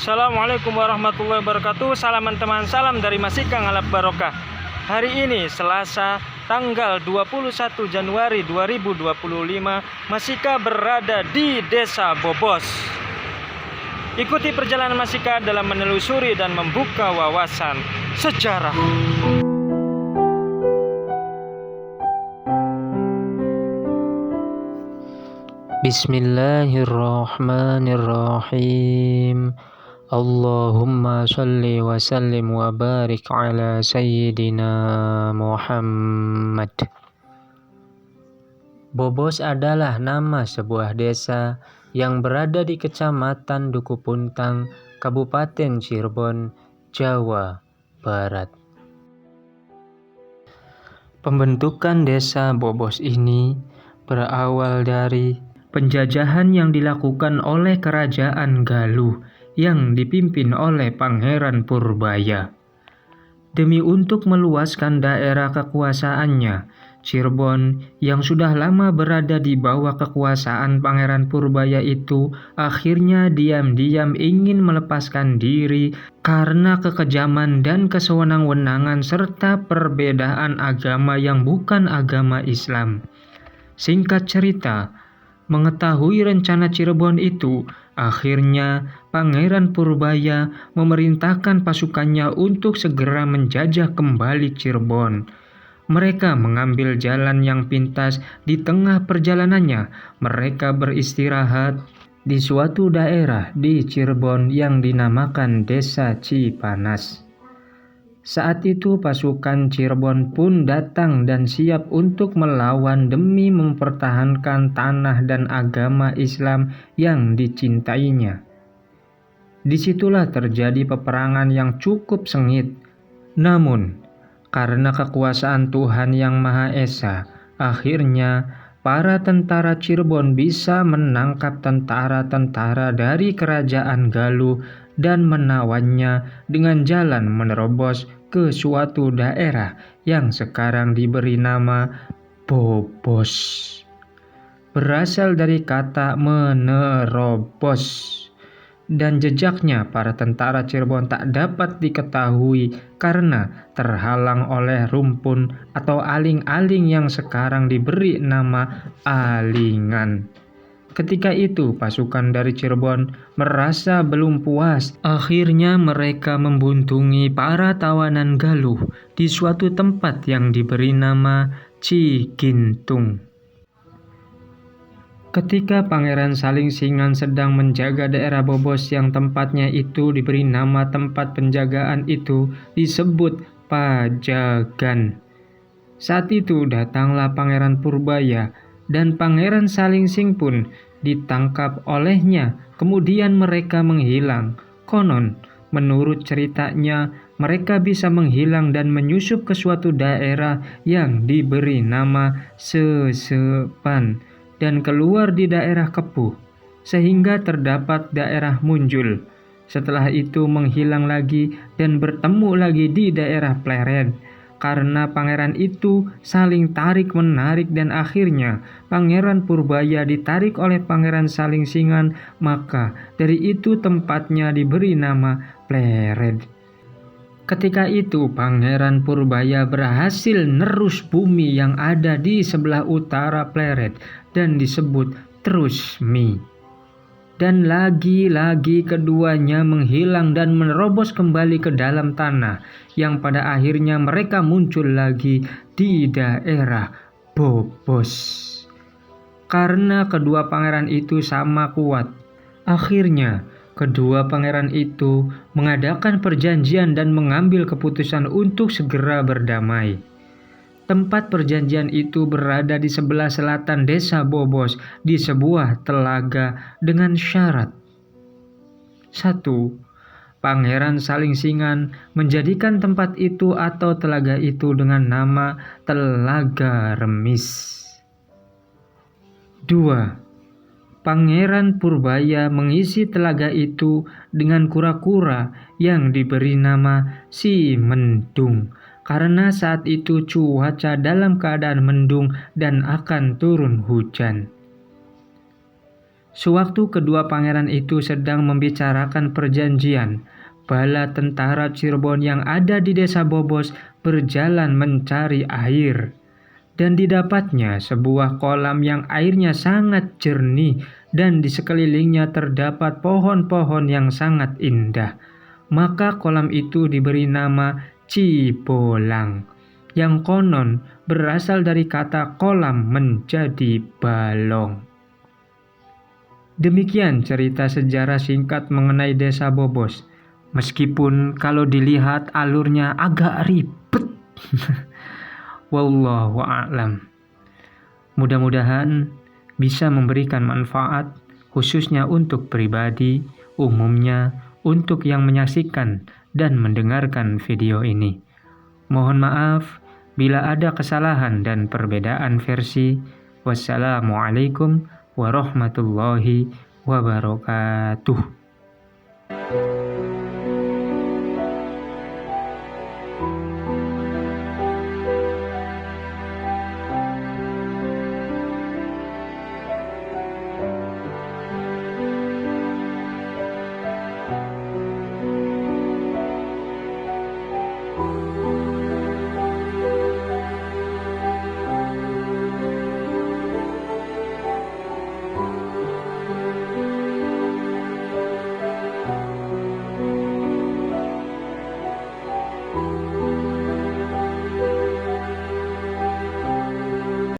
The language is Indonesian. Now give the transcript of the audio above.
Assalamualaikum warahmatullahi wabarakatuh. Salam teman, salam dari Masika Ngalap Barokah. Hari ini Selasa tanggal 21 Januari 2025, Masika berada di Desa Bobos. Ikuti perjalanan Masika dalam menelusuri dan membuka wawasan sejarah. Bismillahirrahmanirrahim. Allahumma sholli wa sallim wa barik ala sayyidina Muhammad. Bobos adalah nama sebuah desa yang berada di Kecamatan Duku Puntang, Kabupaten Cirebon, Jawa Barat. Pembentukan desa Bobos ini berawal dari penjajahan yang dilakukan oleh Kerajaan Galuh yang dipimpin oleh Pangeran Purbaya. Demi untuk meluaskan daerah kekuasaannya, Cirebon yang sudah lama berada di bawah kekuasaan Pangeran Purbaya itu akhirnya diam-diam ingin melepaskan diri karena kekejaman dan kesewenang-wenangan serta perbedaan agama yang bukan agama Islam. Singkat cerita, mengetahui rencana Cirebon itu, akhirnya Pangeran Purbaya memerintahkan pasukannya untuk segera menjajah kembali Cirebon. Mereka mengambil jalan yang pintas. Di tengah perjalanannya, mereka beristirahat di suatu daerah di Cirebon yang dinamakan Desa Cipanas. Saat itu pasukan Cirebon pun datang dan siap untuk melawan demi mempertahankan tanah dan agama Islam yang dicintainya. Disitulah terjadi peperangan yang cukup sengit. Namun, karena kekuasaan Tuhan Yang Maha Esa, akhirnya para tentara Cirebon bisa menangkap tentara-tentara dari Kerajaan Galuh dan menawannya dengan jalan menerobos ke suatu daerah yang sekarang diberi nama Bobos. Berasal dari kata menerobos, dan jejaknya para tentara Cirebon tak dapat diketahui karena terhalang oleh rumpun atau aling-aling yang sekarang diberi nama alingan. Ketika itu pasukan dari Cirebon merasa belum puas. Akhirnya mereka membuntungi para tawanan Galuh di suatu tempat yang diberi nama Cigintung. Ketika Pangeran Salingsingan sedang menjaga daerah Bobos yang tempatnya itu diberi nama tempat penjagaan itu disebut Pajagan. Saat itu datanglah Pangeran Purbaya dan Pangeran Salingsing pun ditangkap olehnya, kemudian mereka menghilang. Konon, menurut ceritanya, mereka bisa menghilang dan menyusup ke suatu daerah yang diberi nama Sesepan dan keluar di daerah Kepuh, sehingga terdapat daerah Munjul. Setelah itu menghilang lagi dan bertemu lagi di daerah Pleret. Karena pangeran itu saling tarik-menarik dan akhirnya Pangeran Purbaya ditarik oleh Pangeran Salingsingan, maka dari itu tempatnya diberi nama Pleret. Ketika itu Pangeran Purbaya berhasil nerus bumi yang ada di sebelah utara Pleret dan disebut Trusmi. Dan lagi-lagi keduanya menghilang dan menerobos kembali ke dalam tanah, yang pada akhirnya mereka muncul lagi di daerah Bobos. Karena kedua pangeran itu sama kuat, akhirnya kedua pangeran itu mengadakan perjanjian dan mengambil keputusan untuk segera berdamai. Tempat perjanjian itu berada di sebelah selatan Desa Bobos di sebuah telaga dengan syarat. 1. Pangeran Salingsingan menjadikan tempat itu atau telaga itu dengan nama Telaga Remis. 2. Pangeran Purbaya mengisi telaga itu dengan kura-kura yang diberi nama Si Mendung, karena saat itu cuaca dalam keadaan mendung dan akan turun hujan. Sewaktu kedua pangeran itu sedang membicarakan perjanjian, bala tentara Cirebon yang ada di desa Bobos berjalan mencari air. Dan didapatnya sebuah kolam yang airnya sangat jernih dan di sekelilingnya terdapat pohon-pohon yang sangat indah. Maka kolam itu diberi nama Cibolang, yang konon berasal dari kata kolam menjadi balong. Demikian cerita sejarah singkat mengenai desa Bobos. Meskipun kalau dilihat alurnya agak ribet. Wallahu a'lam. Mudah-mudahan bisa memberikan manfaat khususnya untuk pribadi, umumnya untuk yang menyaksikan dan mendengarkan video ini. Mohon maaf bila ada kesalahan dan perbedaan versi. Wassalamualaikum warahmatullahi wabarakatuh.